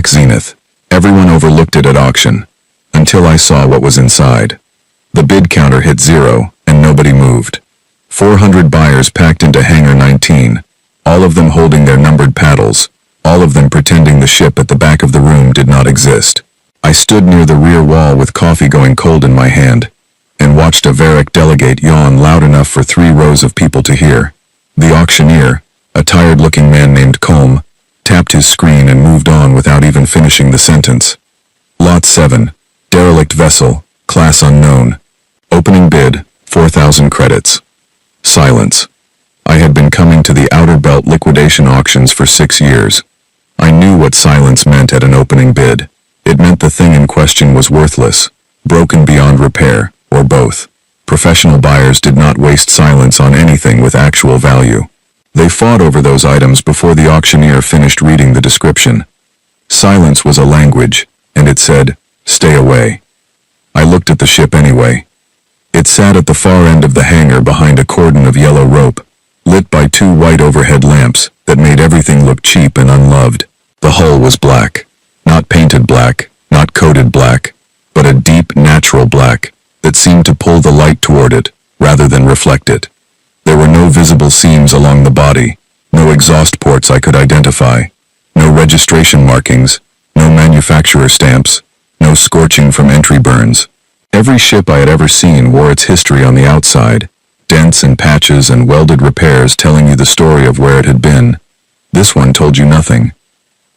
black Zenith. Everyone overlooked it at auction, until I saw what was inside. The bid counter hit 0, and nobody moved. 400 buyers packed into Hangar 19, all of them holding their numbered paddles, all of them pretending the ship at the back of the room did not exist. I stood near the rear wall with coffee going cold in my hand, and watched a Varric delegate yawn loud enough for 3 rows of people to hear. The auctioneer, a tired-looking man named Colm, tapped his screen and moved on without even finishing the sentence. Lot 7, derelict vessel, class unknown. Opening bid, 4,000 credits. Silence. I had been coming to the Outer Belt liquidation auctions for 6 years. I knew what silence meant at an opening bid. It meant the thing in question was worthless, broken beyond repair, or both. Professional buyers did not waste silence on anything with actual value. They fought over those items before the auctioneer finished reading the description. Silence was a language, and it said, "Stay away." I looked at the ship anyway. It sat at the far end of the hangar behind a cordon of yellow rope, lit by 2 white overhead lamps that made everything look cheap and unloved. The hull was black. Not painted black, not coated black, but a deep, natural black that seemed to pull the light toward it, rather than reflect it. There were no visible seams along the body, no exhaust ports I could identify, no registration markings, no manufacturer stamps, no scorching from entry burns. Every ship I had ever seen wore its history on the outside, dents and patches and welded repairs telling you the story of where it had been. This one told you nothing.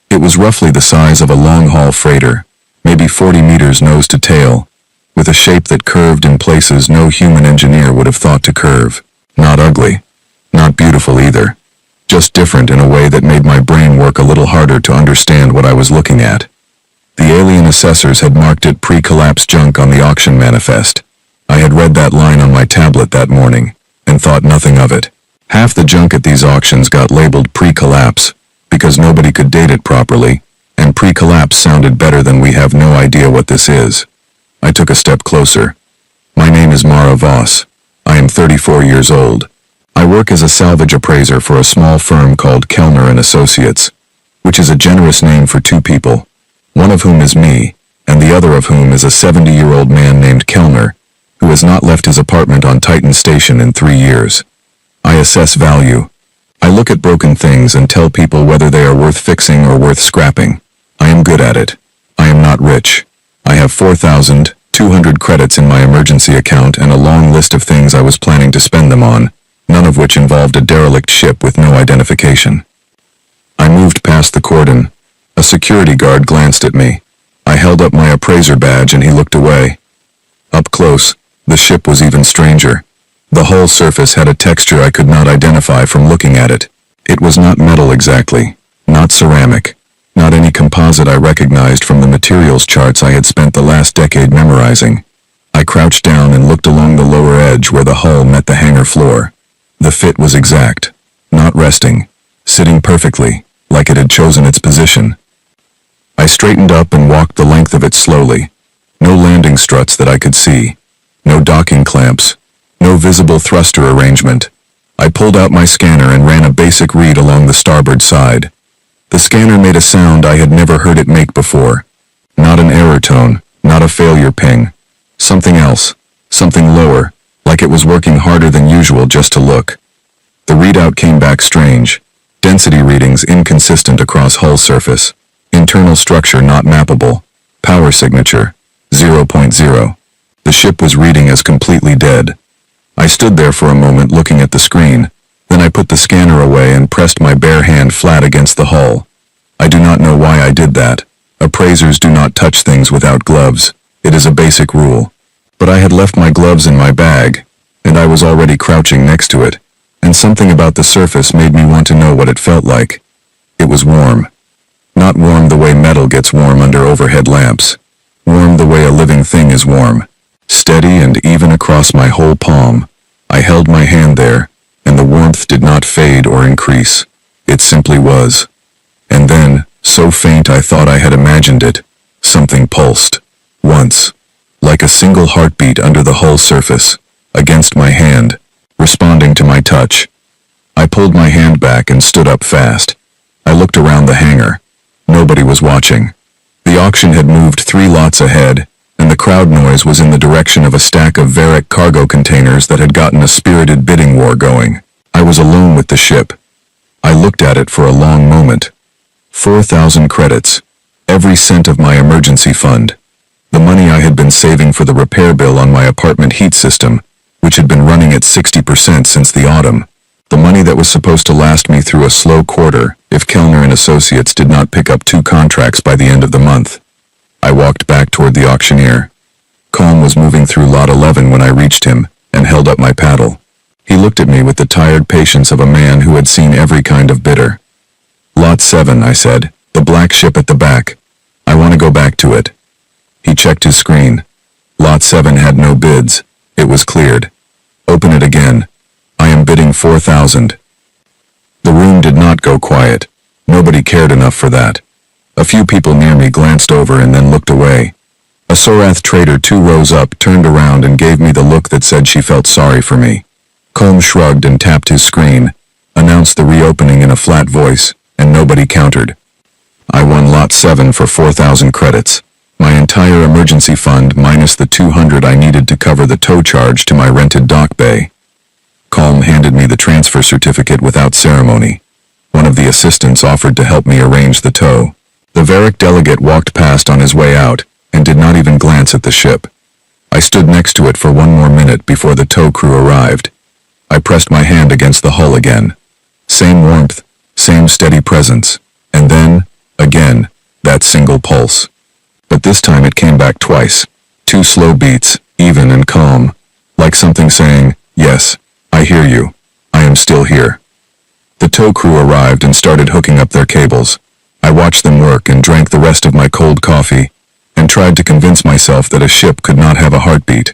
It was roughly the size of a long-haul freighter, maybe 40 meters nose to tail, with a shape that curved in places no human engineer would have thought to curve. Not ugly, not beautiful either, just different in a way that made my brain work a little harder to understand what I was looking at. The alien assessors had marked it pre-collapse junk on the auction manifest. I had read that line on my tablet that morning, and thought nothing of it. Half the junk at these auctions got labeled pre-collapse, because nobody could date it properly, and pre-collapse sounded better than we have no idea what this is. I took a step closer. My name is Mara Voss. I am 34 years old. I work as a salvage appraiser for a small firm called Kellner & Associates, which is a generous name for 2 people, one of whom is me, and the other of whom is a 70-year-old man named Kellner, who has not left his apartment on Titan Station in 3 years. I assess value. I look at broken things and tell people whether they are worth fixing or worth scrapping. I am good at it. I am not rich. I have 4,200 credits in my emergency account and a long list of things I was planning to spend them on, none of which involved a derelict ship with no identification. I moved past the cordon. A security guard glanced at me. I held up my appraiser badge and he looked away. Up close, the ship was even stranger. The hull surface had a texture I could not identify from looking at it. It was not metal exactly, not ceramic, not any composite I recognized from the materials charts I had spent the last decade memorizing. I crouched down and looked along the lower edge where the hull met the hangar floor. The fit was exact, not resting, sitting perfectly, like it had chosen its position. I straightened up and walked the length of it slowly. No landing struts that I could see, no docking clamps, no visible thruster arrangement. I pulled out my scanner and ran a basic read along the starboard side. The scanner made a sound I had never heard it make before. Not an error tone, not a failure ping. Something else, something lower, like it was working harder than usual just to look. The readout came back strange. Density readings inconsistent across hull surface. Internal structure not mappable. Power signature, 0.0. The ship was reading as completely dead. I stood there for a moment looking at the screen, then I put the scanner away and pressed my bare hand flat against the hull. I do not know why I did that. Appraisers do not touch things without gloves. It is a basic rule. But I had left my gloves in my bag, and I was already crouching next to it, and something about the surface made me want to know what it felt like. It was warm. Not warm the way metal gets warm under overhead lamps. Warm the way a living thing is warm. Steady and even across my whole palm. I held my hand there, and the warmth did not fade or increase. It simply was. And then, so faint I thought I had imagined it, something pulsed. Once. Like a single heartbeat under the hull surface, against my hand, responding to my touch. I pulled my hand back and stood up fast. I looked around the hangar. Nobody was watching. The auction had moved 3 lots ahead, and the crowd noise was in the direction of a stack of Varric cargo containers that had gotten a spirited bidding war going. I was alone with the ship. I looked at it for a long moment. 4,000 credits. Every cent of my emergency fund. The money I had been saving for the repair bill on my apartment heat system, which had been running at 60% since the autumn. The money that was supposed to last me through a slow quarter if Kellner and Associates did not pick up 2 contracts by the end of the month. I walked back toward the auctioneer. Colm was moving through lot 11 when I reached him and held up my paddle. He looked at me with the tired patience of a man who had seen every kind of bidder. Lot 7, I said, the black ship at the back. I want to go back to it. He checked his screen. Lot 7 had no bids. It was cleared. Open it again. I am bidding 4,000. The room did not go quiet. Nobody cared enough for that. A few people near me glanced over and then looked away. A Sorath trader 2 rows up turned around and gave me the look that said she felt sorry for me. Colm shrugged and tapped his screen, announced the reopening in a flat voice, and nobody countered. I won Lot 7 for 4,000 credits. My entire emergency fund minus the 200 I needed to cover the tow charge to my rented dock bay. Colm handed me the transfer certificate without ceremony. One of the assistants offered to help me arrange the tow. The Varric delegate walked past on his way out and did not even glance at the ship. I stood next to it for 1 more minute before the tow crew arrived. I pressed my hand against the hull again. Same warmth, same steady presence, and then, again, that single pulse. But this time it came back twice. 2 slow beats, even and calm, like something saying, "Yes, I hear you. I am still here." The tow crew arrived and started hooking up their cables. I watched them work and drank the rest of my cold coffee, and tried to convince myself that a ship could not have a heartbeat.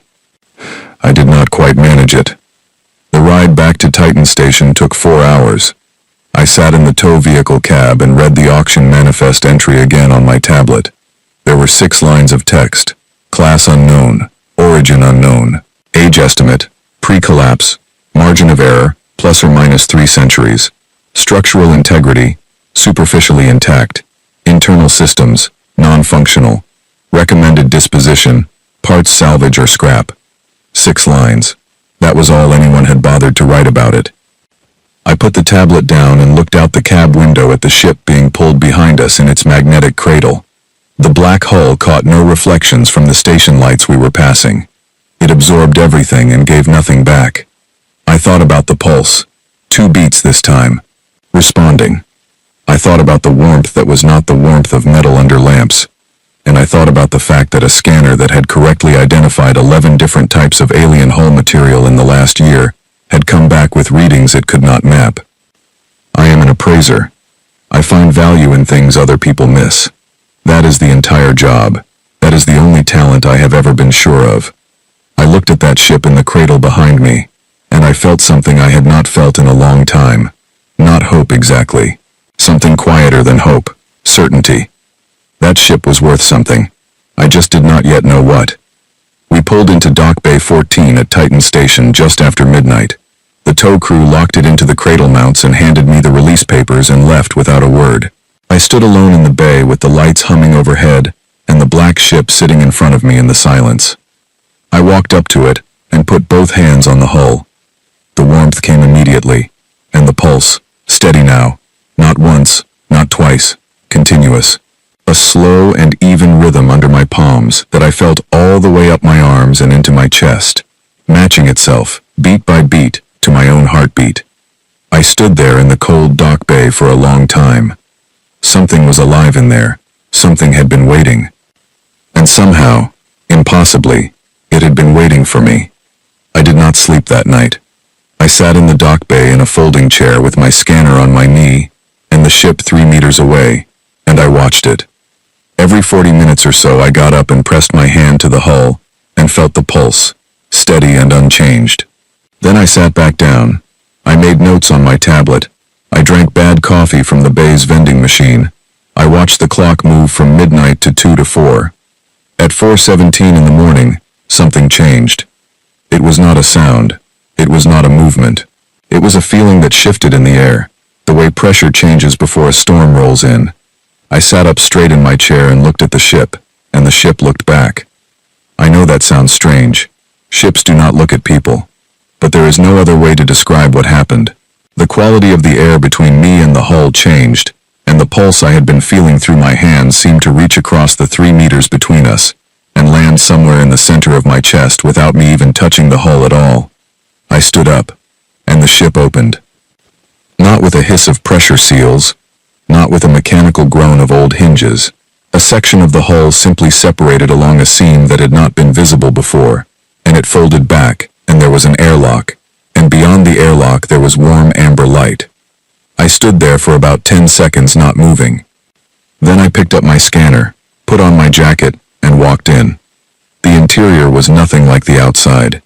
I did not quite manage it. The ride back to Titan Station took 4 hours. I sat in the tow vehicle cab and read the auction manifest entry again on my tablet. There were 6 lines of text. Class unknown, origin unknown, age estimate, pre-collapse, margin of error, plus or minus 3 centuries, structural integrity, superficially intact, internal systems, non-functional, recommended disposition, parts salvage or scrap. 6 lines. That was all anyone had bothered to write about it. I put the tablet down and looked out the cab window at the ship being pulled behind us in its magnetic cradle. The black hull caught no reflections from the station lights we were passing. It absorbed everything and gave nothing back. I thought about the pulse. 2 beats this time. Responding. I thought about the warmth that was not the warmth of metal under lamps. And I thought about the fact that a scanner that had correctly identified 11 different types of alien hull material in the last year had come back with readings it could not map. I am an appraiser. I find value in things other people miss. That is the entire job. That is the only talent I have ever been sure of. I looked at that ship in the cradle behind me, and I felt something I had not felt in a long time. Not hope exactly. Something quieter than hope. Certainty. That ship was worth something. I just did not yet know what. We pulled into Dock Bay 14 at Titan Station just after midnight. The tow crew locked it into the cradle mounts and handed me the release papers and left without a word. I stood alone in the bay with the lights humming overhead and the black ship sitting in front of me in the silence. I walked up to it and put both hands on the hull. The warmth came immediately, and the pulse, steady now, not once, not twice, continuous. A slow and even rhythm under my palms that I felt all the way up my arms and into my chest, matching itself, beat by beat, to my own heartbeat. I stood there in the cold dock bay for a long time. Something was alive in there. Something had been waiting. And somehow, impossibly, it had been waiting for me. I did not sleep that night. I sat in the dock bay in a folding chair with my scanner on my knee, and the ship 3 meters away, and I watched it. Every 40 minutes or so I got up and pressed my hand to the hull, and felt the pulse, steady and unchanged. Then I sat back down. I made notes on my tablet. I drank bad coffee from the bay's vending machine. I watched the clock move from midnight to 2 to 4. At 4:17 in the morning, something changed. It was not a sound. It was not a movement. It was a feeling that shifted in the air, the way pressure changes before a storm rolls in. I sat up straight in my chair and looked at the ship, and the ship looked back. I know that sounds strange. Ships do not look at people. But there is no other way to describe what happened. The quality of the air between me and the hull changed, and the pulse I had been feeling through my hands seemed to reach across the 3 meters between us, and land somewhere in the center of my chest without me even touching the hull at all. I stood up, and the ship opened. Not with a hiss of pressure seals, not with a mechanical groan of old hinges. A section of the hull simply separated along a seam that had not been visible before, and it folded back, and there was an airlock, and beyond the airlock there was warm amber light. I stood there for about 10 seconds not moving. Then I picked up my scanner, put on my jacket, and walked in. The interior was nothing like the outside.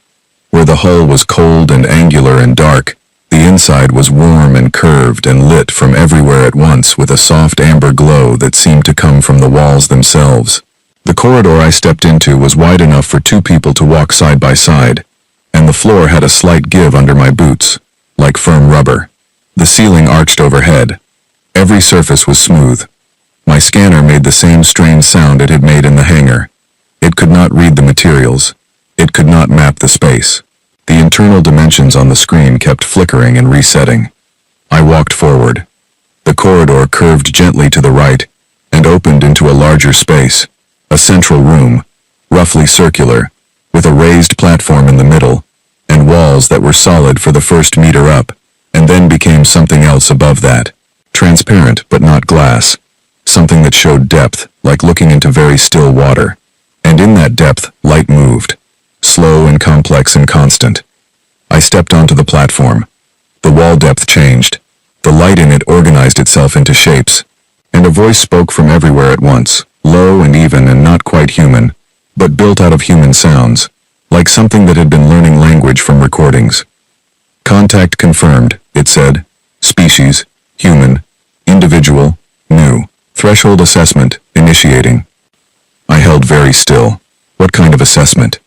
Where the hull was cold and angular and dark, the inside was warm and curved and lit from everywhere at once with a soft amber glow that seemed to come from the walls themselves. The corridor I stepped into was wide enough for 2 people to walk side by side, and the floor had a slight give under my boots, like firm rubber. The ceiling arched overhead. Every surface was smooth. My scanner made the same strange sound it had made in the hangar. It could not read the materials. It could not map the space. The internal dimensions on the screen kept flickering and resetting. I walked forward. The corridor curved gently to the right and opened into a larger space, a central room, roughly circular, with a raised platform in the middle, and walls that were solid for the first meter up, and then became something else above that, transparent but not glass, something that showed depth, like looking into very still water, and in that depth light moved, slow and complex and constant. I stepped onto the platform. The wall depth changed. The light in it organized itself into shapes, and a voice spoke from everywhere at once, low and even and not quite human, but built out of human sounds, like something that had been learning language from recordings. Contact confirmed, it said. Species, human, individual, new. Threshold assessment, initiating. I held very still. What kind of assessment?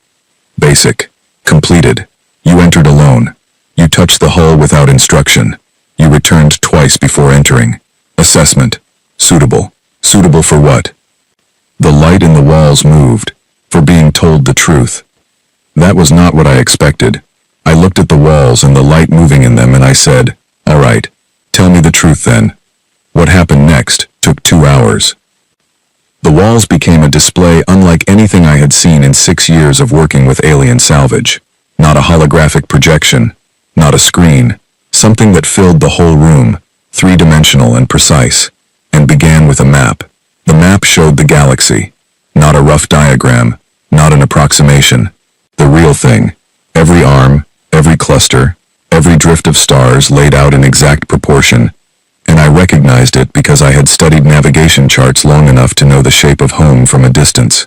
Basic. Completed. You entered alone. You touched the hull without instruction. You returned twice before entering. Assessment. Suitable. Suitable for what? The light in the walls moved. For being told the truth. That was not what I expected. I looked at the walls and the light moving in them and I said, all right, tell me the truth then. What happened next took 2 hours. The walls became a display unlike anything I had seen in 6 years of working with alien salvage. Not a holographic projection, not a screen, something that filled the whole room, 3-dimensional and precise, and began with a map. The map showed the galaxy, not a rough diagram, not an approximation, the real thing. Every arm, every cluster, every drift of stars laid out in exact proportion, and I recognized it because I had studied navigation charts long enough to know the shape of home from a distance.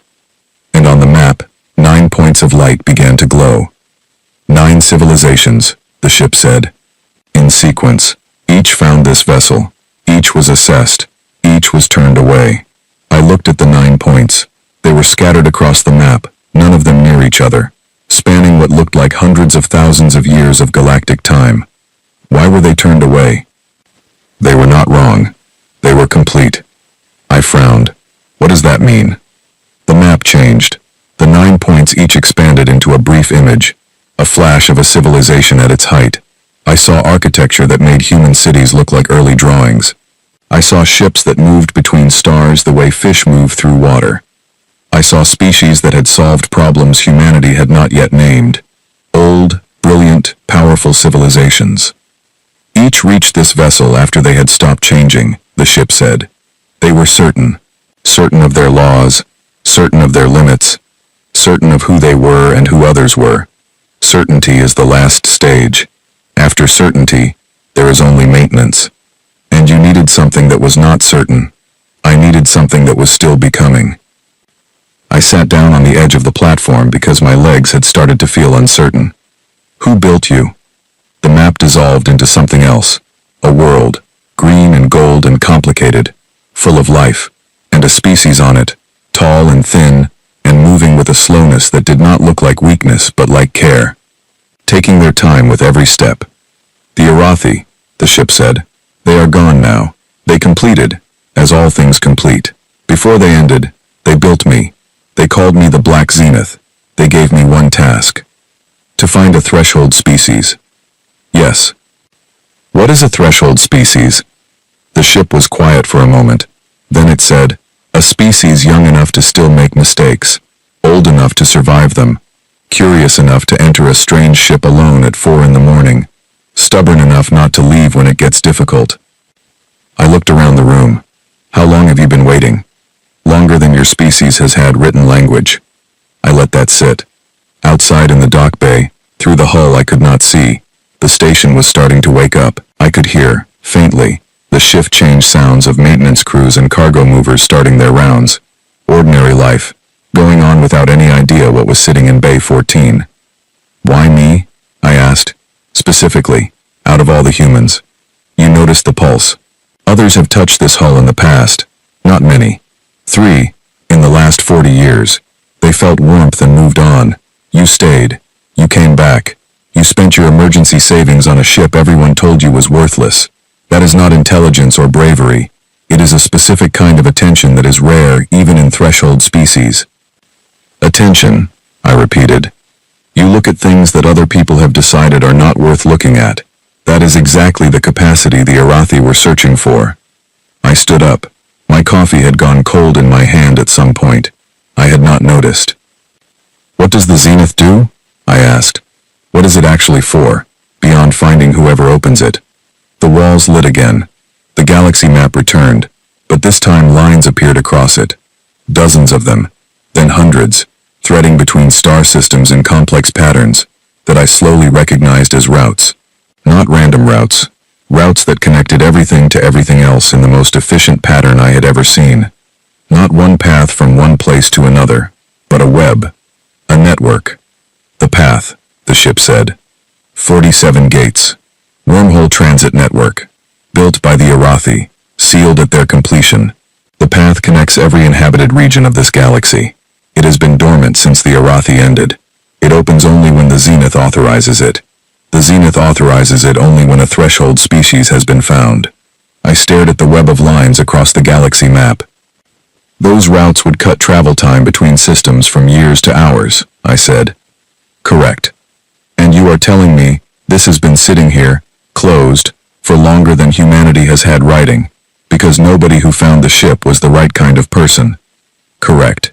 And on the map, 9 points of light began to glow. 9 civilizations, the ship said. In sequence, each found this vessel, each was assessed, each was turned away. I looked at the 9 points. They were scattered across the map, none of them near each other, spanning what looked like hundreds of thousands of years of galactic time. Why were they turned away? They were not wrong. They were complete. I frowned. What does that mean? The map changed. The 9 points each expanded into a brief image, a flash of a civilization at its height. I saw architecture that made human cities look like early drawings. I saw ships that moved between stars the way fish move through water. I saw species that had solved problems humanity had not yet named. Old, brilliant, powerful civilizations. Each reached this vessel after they had stopped changing, the ship said. They were certain. Certain of their laws, certain of their limits, certain of who they were and who others were. Certainty is the last stage. After certainty, there is only maintenance. And you needed something that was not certain. I needed something that was still becoming. I sat down on the edge of the platform because my legs had started to feel uncertain. Who built you? The map dissolved into something else. A world, green and gold and complicated, full of life, and a species on it, tall and thin, and moving with a slowness that did not look like weakness but like care. Taking their time with every step. The Arathi, the ship said. They are gone now. They completed, as all things complete. Before they ended, they built me. They called me the Black Zenith. They gave me one task: to find a threshold species. Yes. What is a threshold species? The ship was quiet for a moment. Then it said, a species young enough to still make mistakes, old enough to survive them, curious enough to enter a strange ship alone at 4 in the morning, stubborn enough not to leave when it gets difficult. I looked around the room. How long have you been waiting? Longer than your species has had written language. I let that sit. Outside in the dock bay, through the hull I could not see. The station was starting to wake up. I could hear, faintly, the shift change sounds of maintenance crews and cargo movers starting their rounds. Ordinary life, going on without any idea what was sitting in Bay 14. Why me? I asked. Specifically, out of all the humans. You noticed the pulse. Others have touched this hull in the past. Not many. 3, in the last 40 years. They felt warmth and moved on. You stayed. You came back. You spent your emergency savings on a ship everyone told you was worthless. That is not intelligence or bravery. It is a specific kind of attention that is rare even in threshold species. Attention, I repeated. You look at things that other people have decided are not worth looking at. That is exactly the capacity the Arathi were searching for. I stood up. My coffee had gone cold in my hand at some point. I had not noticed. What does the Zenith do? I asked. What is it actually for, beyond finding whoever opens it? The walls lit again. The galaxy map returned, but this time lines appeared across it. Dozens of them, then hundreds, threading between star systems in complex patterns that I slowly recognized as routes. Not random routes. Routes that connected everything to everything else in the most efficient pattern I had ever seen. Not one path from one place to another, but a web. A network. The path, the ship said. 47 gates. Wormhole transit network. Built by the Arathi. Sealed at their completion. The path connects every inhabited region of this galaxy. It has been dormant since the Arathi ended. It opens only when the Zenith authorizes it. The Zenith authorizes it only when a threshold species has been found. I stared at the web of lines across the galaxy map. Those routes would cut travel time between systems from years to hours, I said. Correct. And you are telling me this has been sitting here, closed, for longer than humanity has had writing, because nobody who found the ship was the right kind of person. Correct.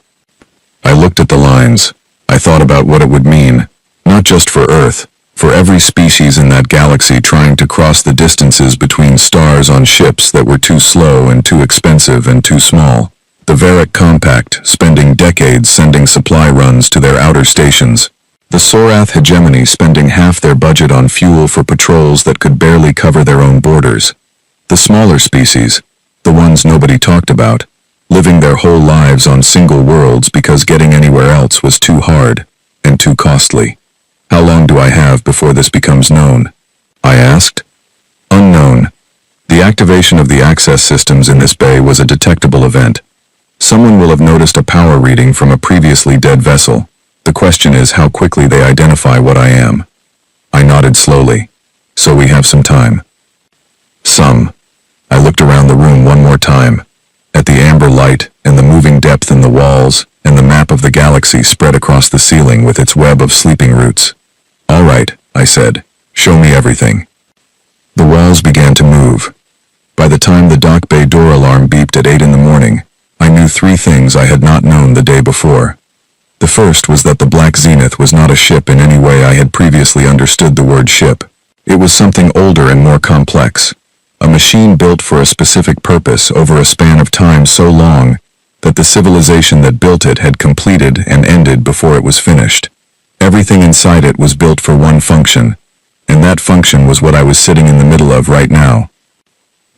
I looked at the lines. I thought about what it would mean, not just for Earth, for every species in that galaxy trying to cross the distances between stars on ships that were too slow and too expensive and too small. The Varric Compact, spending decades sending supply runs to their outer stations. The Sorath hegemony spending half their budget on fuel for patrols that could barely cover their own borders. The smaller species, the ones nobody talked about, living their whole lives on single worlds because getting anywhere else was too hard and too costly. How long do I have before this becomes known? I asked. Unknown. The activation of the access systems in this bay was a detectable event. Someone will have noticed a power reading from a previously dead vessel. The question is how quickly they identify what I am. I nodded slowly. So we have some time. Some. I looked around the room one more time, at the amber light and the moving depth in the walls and the map of the galaxy spread across the ceiling with its web of sleeping routes. All right, I said. Show me everything. The walls began to move. By the time the dock bay door alarm beeped at 8 in the morning, I knew 3 things I had not known the day before. The first was that the Black Zenith was not a ship in any way I had previously understood the word ship. It was something older and more complex. A machine built for a specific purpose over a span of time so long that the civilization that built it had completed and ended before it was finished. Everything inside it was built for one function, and that function was what I was sitting in the middle of right now.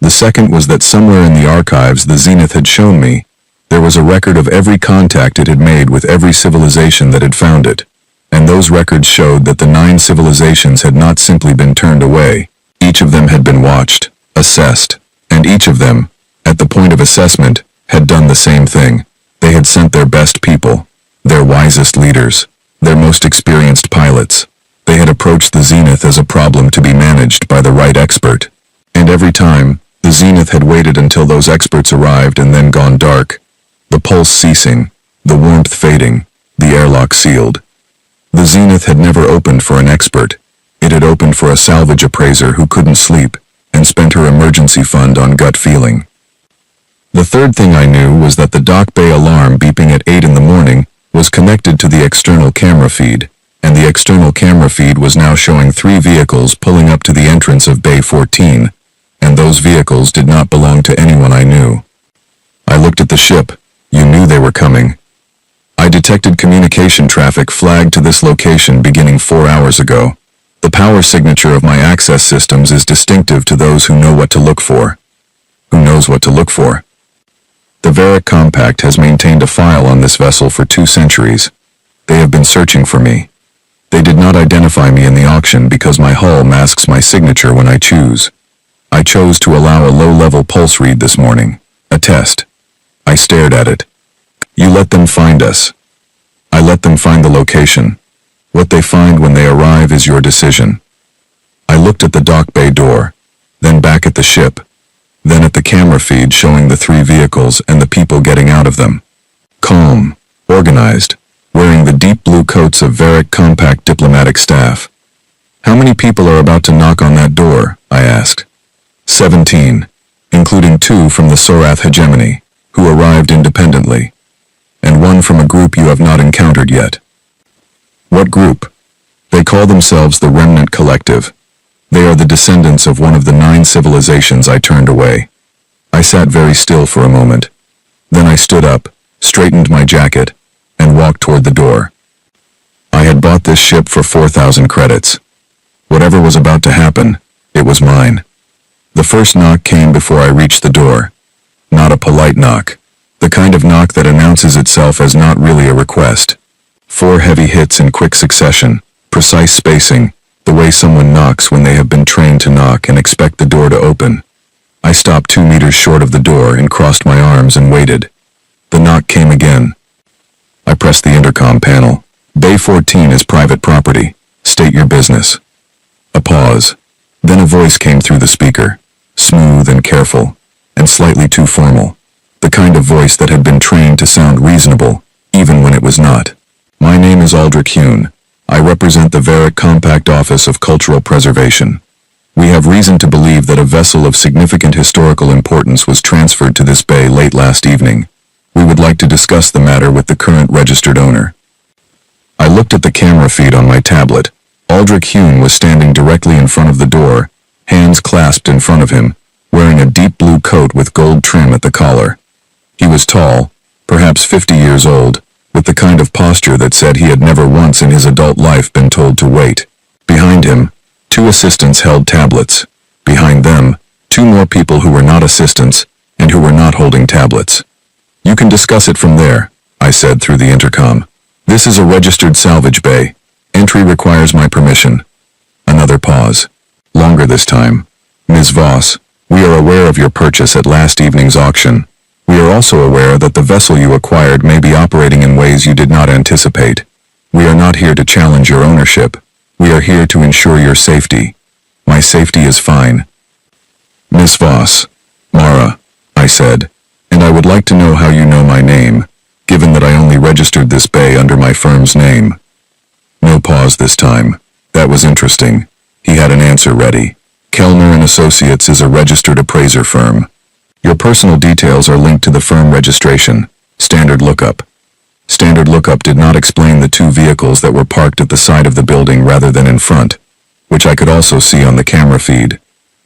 The second was that somewhere in the archives the Zenith had shown me, there was a record of every contact it had made with every civilization that had found it, and those records showed that the 9 civilizations had not simply been turned away. Each of them had been watched, assessed, and each of them, at the point of assessment, had done the same thing. They had sent their best people, their wisest leaders, their most experienced pilots. They had approached the Zenith as a problem to be managed by the right expert. And every time, the The Zenith had waited until those experts arrived and then gone dark. The pulse ceasing, the warmth fading, the airlock sealed. The Zenith had never opened for an expert. It had opened for a salvage appraiser who couldn't sleep and spent her emergency fund on gut feeling. The third thing I knew was that the dock bay alarm beeping at 8 in the morning was connected to the external camera feed, and the external camera feed was now showing 3 vehicles pulling up to the entrance of Bay 14, and those vehicles did not belong to anyone I knew. I looked at the ship. You knew they were coming. I detected communication traffic flagged to this location beginning 4 hours ago. The power signature of my access systems is distinctive to those who know what to look for. Who knows what to look for? The Varric Compact has maintained a file on this vessel for 2 centuries. They have been searching for me. They did not identify me in the auction because my hull masks my signature when I choose. I chose to allow a low-level pulse read this morning. A test. I stared at it. You let them find us. I let them find the location. What they find when they arrive is your decision. I looked at the dock bay door, then back at the ship, then at the camera feed showing the 3 vehicles and the people getting out of them. Calm, organized, wearing the deep blue coats of Varric Compact diplomatic staff. How many people are about to knock on that door? I asked. 17, including 2 from the Sorath hegemony, who arrived independently, and 1 from a group you have not encountered yet. What group? They call themselves the Remnant Collective. They are the descendants of one of the 9 civilizations I turned away. I sat very still for a moment. Then I stood up, straightened my jacket, and walked toward the door. I had bought this ship for 4,000 credits. Whatever was about to happen, it was mine. The first knock came before I reached the door. Not a polite knock. The kind of knock that announces itself as not really a request. 4 heavy hits in quick succession, precise spacing, the way someone knocks when they have been trained to knock and expect the door to open. I stopped 2 meters short of the door and crossed my arms and waited. The knock came again. I pressed the intercom panel. Bay 14 is private property. State your business. A pause. Then a voice came through the speaker, smooth and careful, and slightly too formal. The kind of voice that had been trained to sound reasonable, even when it was not. My name is Aldrich Hune. I represent the Varric Compact Office of Cultural Preservation. We have reason to believe that a vessel of significant historical importance was transferred to this bay late last evening. We would like to discuss the matter with the current registered owner. I looked at the camera feed on my tablet. Aldrich Hune was standing directly in front of the door, hands clasped in front of him, wearing a deep blue coat with gold trim at the collar. He was tall, perhaps 50 years old, with the kind of posture that said he had never once in his adult life been told to wait. Behind him, 2 assistants held tablets. Behind them, 2 more people who were not assistants and who were not holding tablets. You can discuss it from there, I said through the intercom. This is a registered salvage bay. Entry requires my permission. Another pause. Longer this time. Ms. Voss, we are aware of your purchase at last evening's auction. We are also aware that the vessel you acquired may be operating in ways you did not anticipate. We are not here to challenge your ownership. We are here to ensure your safety. My safety is fine. Miss Voss. Mara, I said, and I would like to know how you know my name, given that I only registered this bay under my firm's name. No pause this time. That was interesting. He had an answer ready. Kellner and Associates is a registered appraiser firm. Your personal details are linked to the firm registration. Standard lookup. Standard lookup did not explain the 2 vehicles that were parked at the side of the building rather than in front, which I could also see on the camera feed.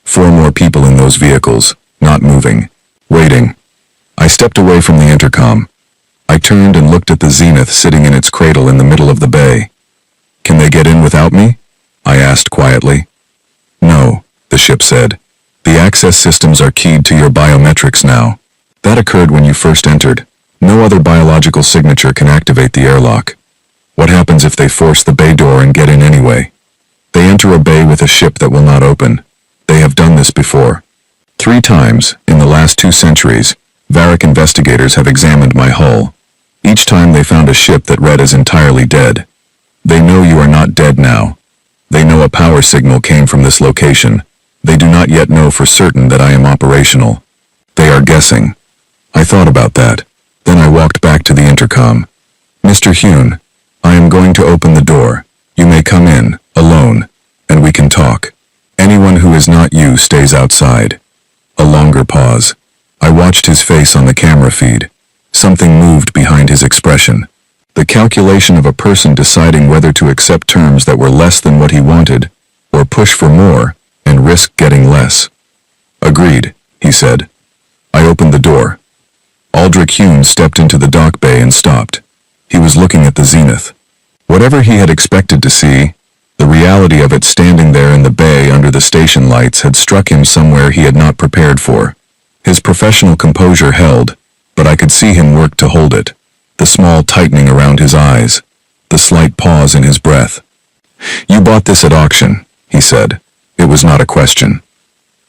4 more people in those vehicles, not moving. Waiting. I stepped away from the intercom. I turned and looked at the Zenith sitting in its cradle in the middle of the bay. Can they get in without me? I asked quietly. No, the ship said. The access systems are keyed to your biometrics now. That occurred when you first entered. No other biological signature can activate the airlock. What happens if they force the bay door and get in anyway? They enter a bay with a ship that will not open. They have done this before. 3 times, in the last 2 centuries, Varric investigators have examined my hull. Each time they found a ship that read as entirely dead. They know you are not dead now. They know a power signal came from this location, They do not yet know for certain that I am operational. They are guessing. I thought about that. Then I walked back to the intercom. Mr. Hune, I am going to open the door. You may come in, alone, and we can talk. Anyone who is not you stays outside. A longer pause. I watched his face on the camera feed. Something moved behind his expression. The calculation of a person deciding whether to accept terms that were less than what he wanted, or push for more, and risk getting less. Agreed, he said. I opened the door. Aldrich Hune stepped into the dock bay and stopped. He was looking at the Zenith. Whatever he had expected to see, the reality of it standing there in the bay under the station lights had struck him somewhere he had not prepared for. His professional composure held, but I could see him work to hold it. The small tightening around his eyes, the slight pause in his breath. You bought this at auction, he said. It was not a question.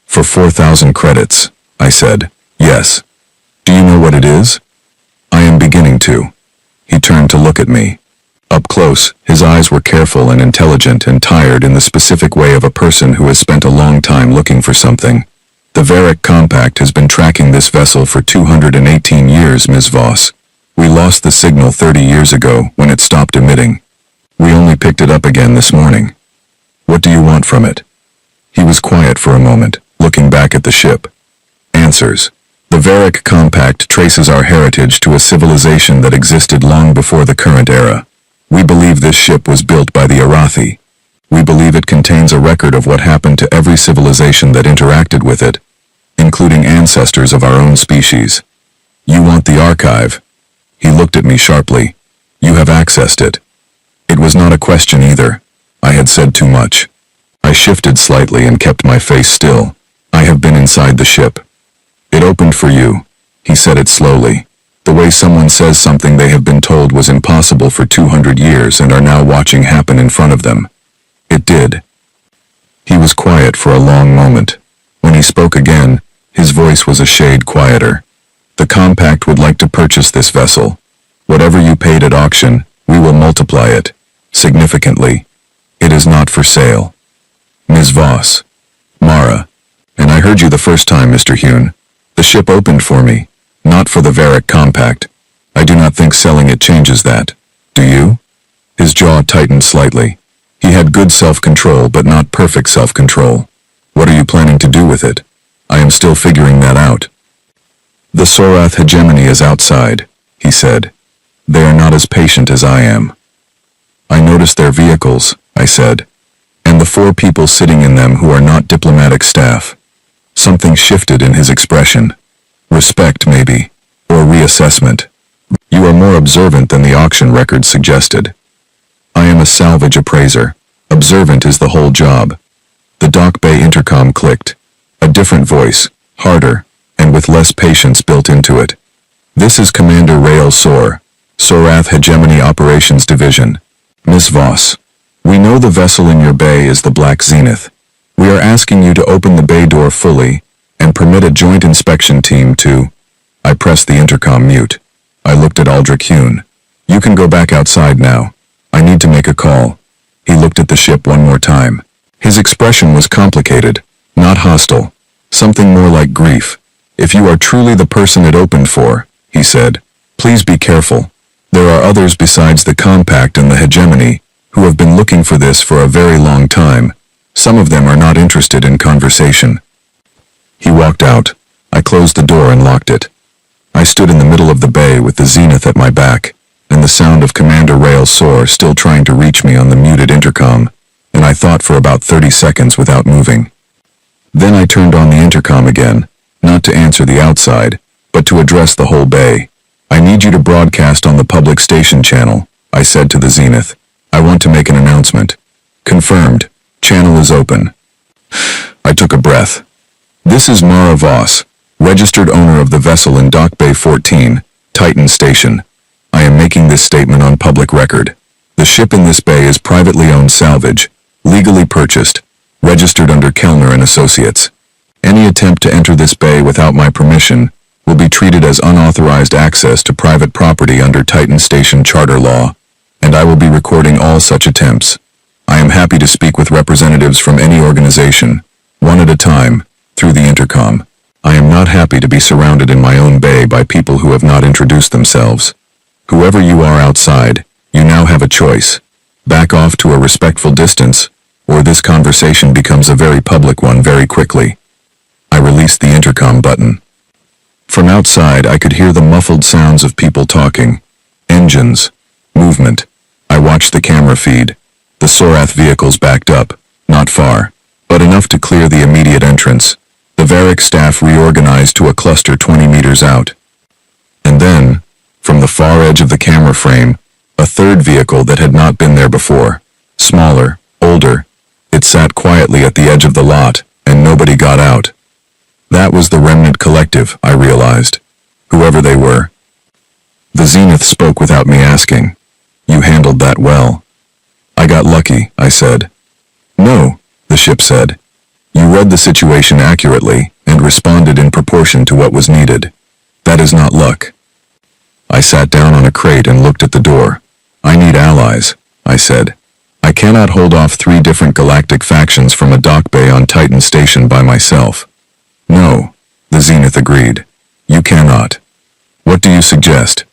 For 4,000 credits, I said. Yes. Do you know what it is? I am beginning to. He turned to look at me. Up close, his eyes were careful and intelligent and tired in the specific way of a person who has spent a long time looking for something. The Varric Compact has been tracking this vessel for 218 years, Ms. Voss. We lost the signal 30 years ago when it stopped emitting. We only picked it up again this morning. What do you want from it? He was quiet for a moment, looking back at the ship. Answers. The Varric Compact traces our heritage to a civilization that existed long before the current era. We believe this ship was built by the Arathi. We believe it contains a record of what happened to every civilization that interacted with it, including ancestors of our own species. You want the archive? He looked at me sharply. You have accessed it. It was not a question either. I had said too much. I shifted slightly and kept my face still. I have been inside the ship. It opened for you. He said it slowly. The way someone says something they have been told was impossible for 200 years and are now watching happen in front of them. It did. He was quiet for a long moment. When he spoke again, his voice was a shade quieter. The Compact would like to purchase this vessel. Whatever you paid at auction, we will multiply it, significantly. It is not for sale. Ms. Voss. Mara. And I heard you the first time, Mr. Hune. The ship opened for me, not for the Varric Compact. I do not think selling it changes that. Do you? His jaw tightened slightly. He had good self-control, but not perfect self-control. What are you planning to do with it? I am still figuring that out. The Sorath hegemony is outside, he said. They are not as patient as I am. I noticed their vehicles, I said, and the 4 people sitting in them who are not diplomatic staff. Something shifted in his expression. Respect, maybe, or reassessment. You are more observant than the auction records suggested. I am a salvage appraiser. Observant is the whole job. The dock bay intercom clicked. A different voice, harder, and with less patience built into it. This is Commander Rael Sor, Sorath Hegemony Operations Division. Miss Voss, we know the vessel in your bay is the Black Zenith. We are asking you to open the bay door fully and permit a joint inspection team to... I pressed the intercom mute. I looked at Aldrich Hune. You can go back outside now. I need to make a call. He looked at the ship one more time. His expression was complicated, not hostile. Something more like grief. If you are truly the person it opened for, he said, please be careful. There are others besides the Compact and the Hegemony who have been looking for this for a very long time. Some of them are not interested in conversation. He walked out. I closed the door and locked it. I stood in the middle of the bay with the Zenith at my back, and the sound of Commander Rael Sor still trying to reach me on the muted intercom, and I thought for about 30 seconds without moving. Then I turned on the intercom again, not to answer the outside, but to address the whole bay. I need you to broadcast on the public station channel, I said to the Zenith. I want to make an announcement. Confirmed. Channel is open. I took a breath. This is Mara Voss, registered owner of the vessel in Dock Bay 14, Titan Station. I am making this statement on public record. The ship in this bay is privately owned salvage, legally purchased, registered under Kellner and Associates. Any attempt to enter this bay without my permission will be treated as unauthorized access to private property under Titan Station charter law, and I will be recording all such attempts. I am happy to speak with representatives from any organization, one at a time, through the intercom. I am not happy to be surrounded in my own bay by people who have not introduced themselves. Whoever you are outside, you now have a choice. Back off to a respectful distance, or this conversation becomes a very public one very quickly. I released the intercom button. From outside, I could hear the muffled sounds of people talking. Engines. Movement. I watched the camera feed. The Sorath vehicles backed up, not far, but enough to clear the immediate entrance. The Varric staff reorganized to a cluster 20 meters out. And then, from the far edge of the camera frame, a third vehicle that had not been there before. Smaller, older. It sat quietly at the edge of the lot, and nobody got out. That was the Remnant Collective, I realized. Whoever they were. The Zenith spoke without me asking. You handled that well. I got lucky, I said. No, the ship said. You read the situation accurately and responded in proportion to what was needed. That is not luck. I sat down on a crate and looked at the door. I need allies, I said. I cannot hold off 3 different galactic factions from a dock bay on Titan Station by myself. No, the Zenith agreed. You cannot. What do you suggest?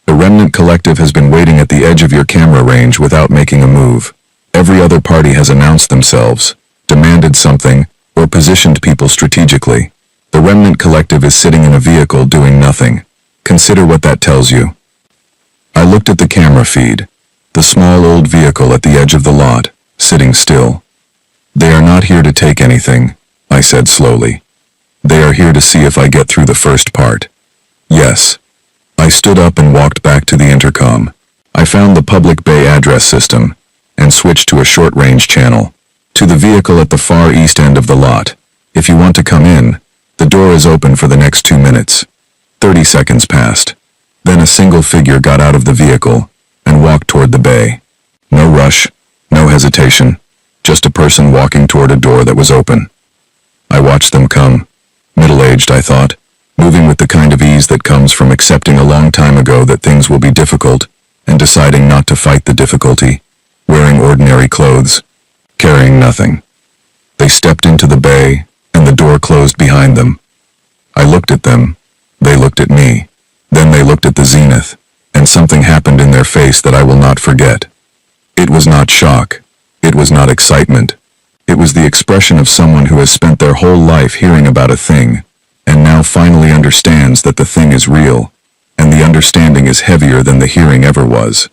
The Remnant Collective has been waiting at the edge of your camera range without making a move. Every other party has announced themselves, demanded something, or positioned people strategically. The Remnant Collective is sitting in a vehicle doing nothing. Consider what that tells you. I looked at the camera feed. The small old vehicle at the edge of the lot, sitting still. They are not here to take anything, I said slowly. They are here to see if I get through the first part. Yes. I stood up and walked back to the intercom. I found the public bay address system and switched to a short-range channel. To the vehicle at the far east end of the lot. If you want to come in, the door is open for the next 2 minutes. 30 seconds passed. Then a single figure got out of the vehicle and walked toward the bay. No rush, no hesitation, just a person walking toward a door that was open. I watched them come. Middle-aged, I thought, moving with the kind of ease that comes from accepting a long time ago that things will be difficult and deciding not to fight the difficulty, wearing ordinary clothes, carrying nothing. They stepped into the bay, and the door closed behind them. I looked at them. They looked at me. Then they looked at the Zenith, and something happened in their face that I will not forget. It was not shock. It was not excitement. It was the expression of someone who has spent their whole life hearing about a thing, and now finally understands that the thing is real, and the understanding is heavier than the hearing ever was.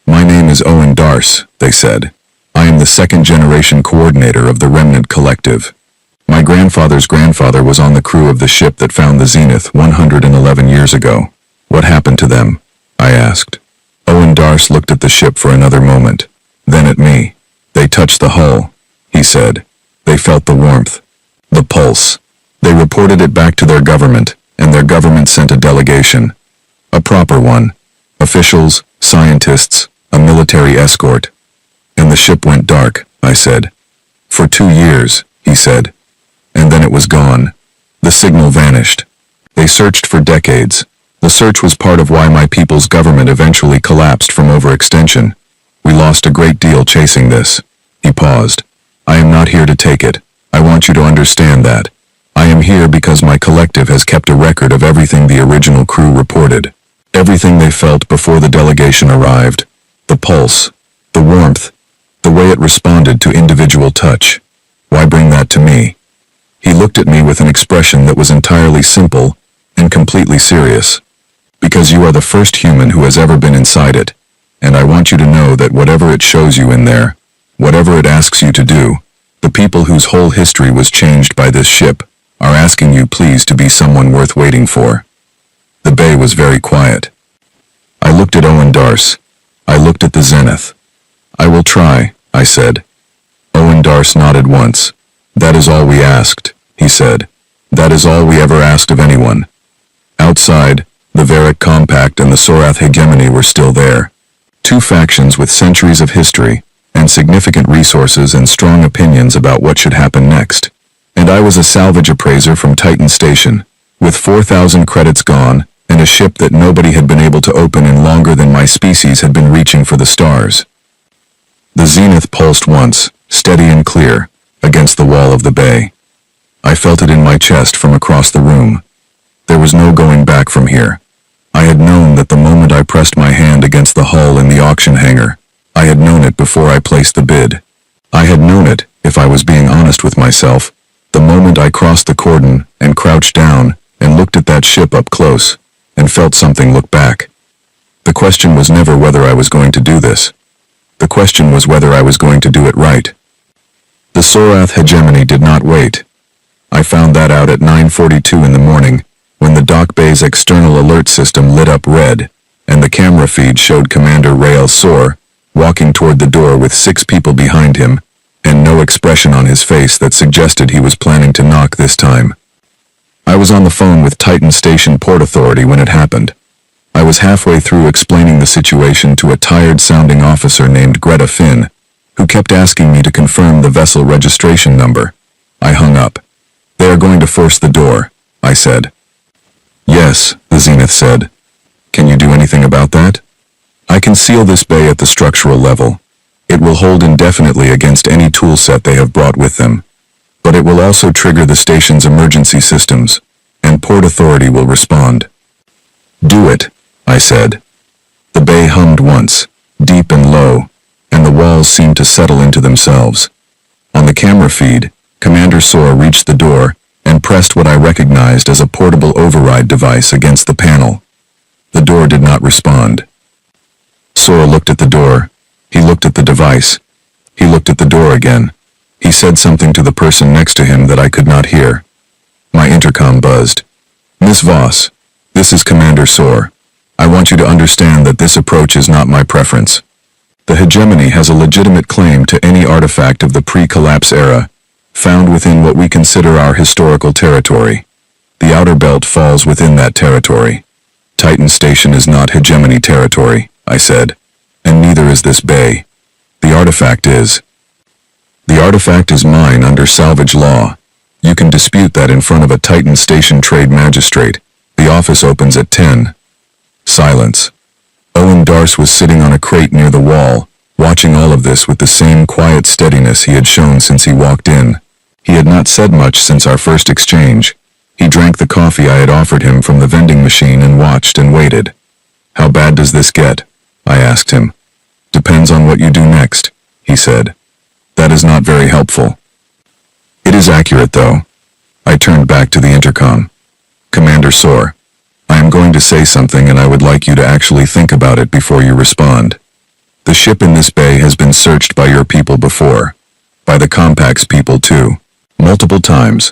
My name is Owen Darce, they said. I am the second-generation coordinator of the Remnant Collective. My grandfather's grandfather was on the crew of the ship that found the Zenith 111 years ago. What happened to them? I asked. Owen Darce looked at the ship for another moment, then at me. They touched the hull, he said. They felt the warmth, the pulse. They reported it back to their government, and their government sent a delegation. A proper one. Officials, scientists, a military escort. And the ship went dark, I said. For 2 years, he said. And then it was gone. The signal vanished. They searched for decades. The search was part of why my people's government eventually collapsed from overextension. We lost a great deal chasing this. He paused. I am not here to take it. I want you to understand that. I am here because my collective has kept a record of everything the original crew reported. Everything they felt before the delegation arrived. The pulse. The warmth. The way it responded to individual touch. Why bring that to me? He looked at me with an expression that was entirely simple and completely serious. Because you are the first human who has ever been inside it, and I want you to know that whatever it shows you in there, whatever it asks you to do, the people whose whole history was changed by this ship are asking you please to be someone worth waiting for. The bay was very quiet. I looked at Owen Darce. I looked at the Zenith. I will try, I said. Owen Darce nodded once. That is all we asked, he said. That is all we ever asked of anyone. Outside, the Varric Compact and the Sorath Hegemony were still there. 2 factions with centuries of history, and significant resources and strong opinions about what should happen next. And I was a salvage appraiser from Titan Station, with 4,000 credits gone, and a ship that nobody had been able to open in longer than my species had been reaching for the stars. The Zenith pulsed once, steady and clear, against the wall of the bay. I felt it in my chest from across the room. There was no going back from here. I had known that the moment I pressed my hand against the hull in the auction hangar. I had known it before I placed the bid. I had known it, if I was being honest with myself, the moment I crossed the cordon and crouched down and looked at that ship up close and felt something look back. The question was never whether I was going to do this. The question was whether I was going to do it right. The Sorath hegemony did not wait. I found that out at 9:42 in the morning, when the dock bay's external alert system lit up red, and the camera feed showed Commander Rael Sor walking toward the door with 6 people behind him, and no expression on his face that suggested he was planning to knock this time. I was on the phone with Titan Station Port Authority when it happened. I was halfway through explaining the situation to a tired-sounding officer named Greta Finn, who kept asking me to confirm the vessel registration number. I hung up. "They are going to force the door," I said. "Yes," the Zenith said. "Can you do anything about that?" "I can seal this bay at the structural level. It will hold indefinitely against any tool set they have brought with them. But it will also trigger the station's emergency systems, and Port Authority will respond." "Do it," I said. The bay hummed once, deep and low, and the walls seemed to settle into themselves. On the camera feed, Commander Sor reached the door and pressed what I recognized as a portable override device against the panel. The door did not respond. Sor looked at the door. He looked at the device. He looked at the door again. He said something to the person next to him that I could not hear. My intercom buzzed. "Miss Voss, this is Commander Sor. I want you to understand that this approach is not my preference. The hegemony has a legitimate claim to any artifact of the pre-collapse era, found within what we consider our historical territory. The outer belt falls within that territory. Titan Station is not hegemony territory," I said, "and neither is this bay. The artifact is. The artifact is mine under salvage law. You can dispute that in front of a Titan Station trade magistrate. The office opens at 10. Silence. Owen Darce was sitting on a crate near the wall, watching all of this with the same quiet steadiness he had shown since he walked in. He had not said much since our first exchange. He drank the coffee I had offered him from the vending machine and watched and waited. "How bad does this get?" I asked him. "Depends on what you do next," he said. "That is not very helpful." "It is accurate, though." I turned back to the intercom. "Commander Sor, I am going to say something and I would like you to actually think about it before you respond. The ship in this bay has been searched by your people before. By the Compact's people too. Multiple times.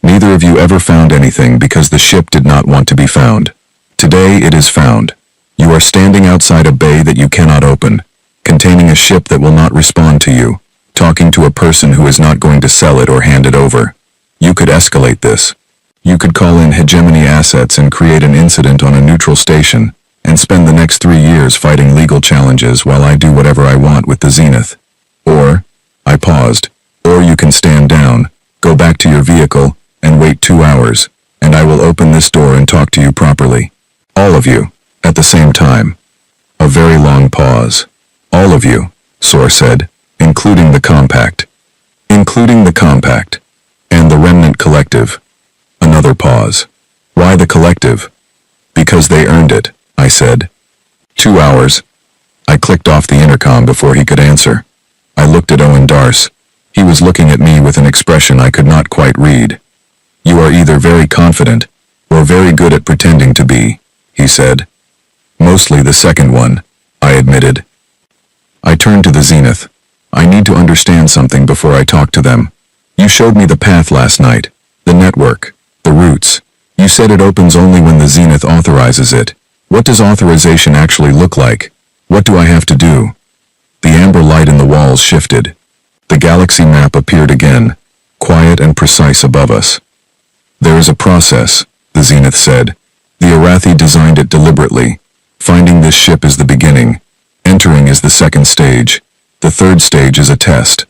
Neither of you ever found anything because the ship did not want to be found. Today it is found. You are standing outside a bay that you cannot open, containing a ship that will not respond to you, talking to a person who is not going to sell it or hand it over. You could escalate this. You could call in hegemony assets and create an incident on a neutral station, and spend the next 3 years fighting legal challenges while I do whatever I want with the Zenith. Or," I paused, "or you can stand down, go back to your vehicle, and wait 2 hours, and I will open this door and talk to you properly. All of you, at the same time." A very long pause. "All of you," Sor said, "including the Compact." "Including the Compact. And the Remnant Collective." Another pause. "Why the Collective?" "Because they earned it," I said. 2 hours. I clicked off the intercom before he could answer. I looked at Owen Darce. He was looking at me with an expression I could not quite read. "You are either very confident, or very good at pretending to be," he said. "Mostly the second one," I admitted. I turned to the Zenith. "I need to understand something before I talk to them. You showed me the path last night, the network, the routes. You said it opens only when the Zenith authorizes it. What does authorization actually look like? What do I have to do?" The amber light in the walls shifted. The galaxy map appeared again, quiet and precise above us. "There is a process," the Zenith said. "The Arathi designed it deliberately. Finding this ship is the beginning. Entering is the second stage. The third stage is a test."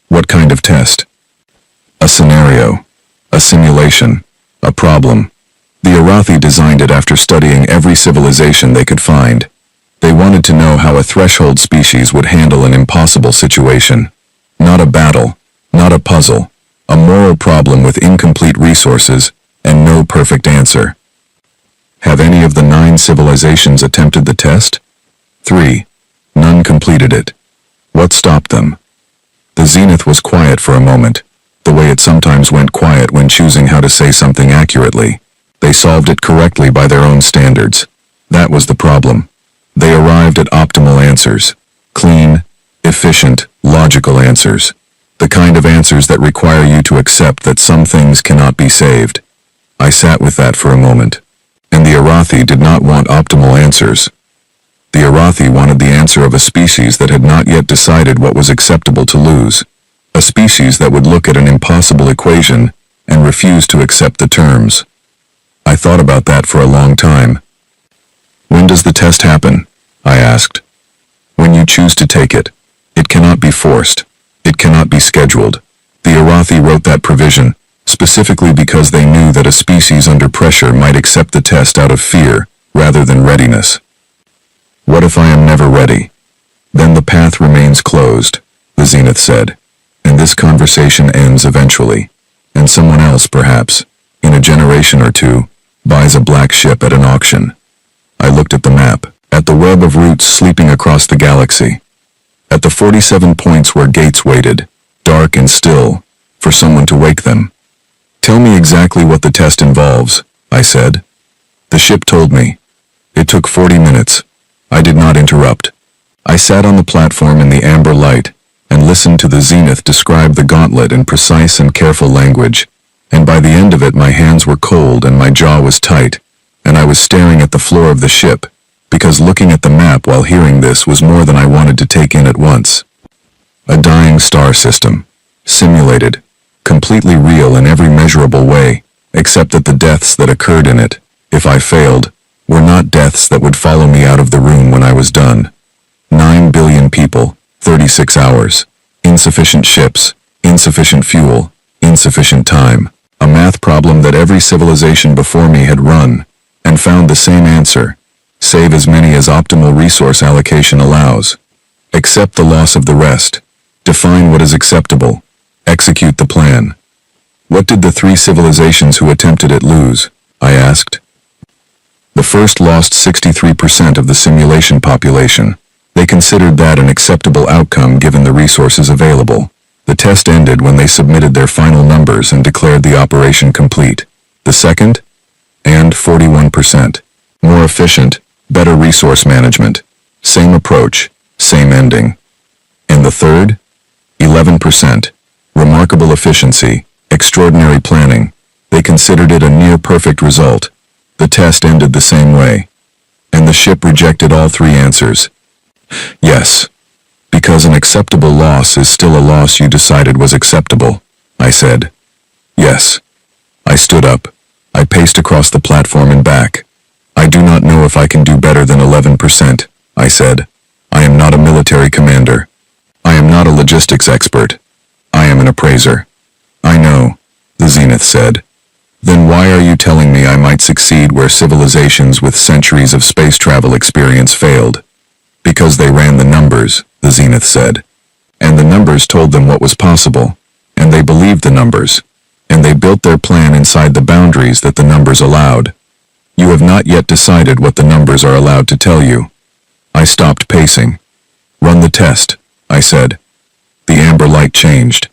"What kind of test?" "A scenario. A simulation. A problem. The Arathi designed it after studying every civilization they could find. They wanted to know how a threshold species would handle an impossible situation. Not a battle, Not a puzzle. A moral problem with incomplete resources and no perfect answer. Have any of the 9 civilizations attempted the test? 3. None completed it. What stopped them? The Zenith was quiet for a moment, the way it sometimes went quiet when choosing how to say something accurately. They solved it correctly by their own standards. That was the problem. They arrived at optimal answers. Clean, efficient, logical answers. The kind of answers that require you to accept that some things cannot be saved. I sat with that for a moment. And the Arathi did not want optimal answers. The Arathi wanted the answer of a species that had not yet decided what was acceptable to lose. A species that would look at an impossible equation and refuse to accept the terms. I thought about that for a long time. When does the test happen? I asked. When you choose to take it. It cannot be forced. It cannot be scheduled. The Arathi wrote that provision, specifically because they knew that a species under pressure might accept the test out of fear, rather than readiness. What if I am never ready? Then the path remains closed, the Zenith said, and this conversation ends eventually, and someone else perhaps, in a generation or two, buys a black ship at an auction. I looked at the map, at the web of routes sleeping across the galaxy, at the 47 points where gates waited, dark and still, for someone to wake them. Tell me exactly what the test involves, I said. The ship told me. It took 40 minutes. I did not interrupt. I sat on the platform in the amber light and listened to the Zenith describe the gauntlet in precise and careful language, and by the end of it my hands were cold and my jaw was tight, and I was staring at the floor of the ship, because looking at the map while hearing this was more than I wanted to take in at once. A dying star system. Simulated. Completely real in every measurable way, except that the deaths that occurred in it, if I failed, were not deaths that would follow me out of the room when I was done. 9 billion people, 36 hours. Insufficient ships, insufficient fuel, insufficient time. A math problem that every civilization before me had run, and found the same answer. Save as many as optimal resource allocation allows. Accept the loss of the rest. Define what is acceptable. Execute the plan. What did the 3 civilizations who attempted it lose? I asked. The first lost 63% of the simulation population. They considered that an acceptable outcome given the resources available. The test ended when they submitted their final numbers and declared the operation complete. The second? And 41%. More efficient, better resource management. Same approach, same ending. And the third? 11%. Remarkable efficiency, extraordinary planning. They considered it a near-perfect result. The test ended the same way. And the ship rejected all 3 answers. Yes. Because an acceptable loss is still a loss you decided was acceptable, I said. Yes. I stood up. I paced across the platform and back. I do not know if I can do better than 11%, I said. I am not a military commander. I am not a logistics expert. I am an appraiser. I know, the Zenith said. Then why are you telling me I might succeed where civilizations with centuries of space travel experience failed? Because they ran the numbers, the Zenith said. And the numbers told them what was possible, and they believed the numbers, and they built their plan inside the boundaries that the numbers allowed. You have not yet decided what the numbers are allowed to tell you. I stopped pacing. Run the test, I said. The amber light changed.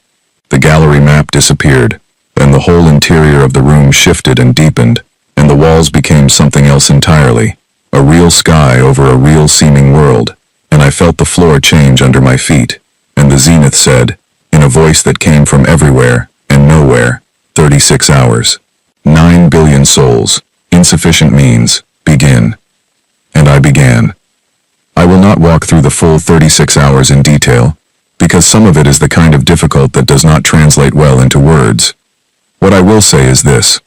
The gallery map disappeared, and the whole interior of the room shifted and deepened, and the walls became something else entirely, a real sky over a real seeming world, and I felt the floor change under my feet, and the Zenith said, in a voice that came from everywhere and nowhere, 36 hours. 9 billion souls, insufficient means, begin. And I began. I will not walk through the full 36 hours in detail, because some of it is the kind of difficult that does not translate well into words. What I will say is this.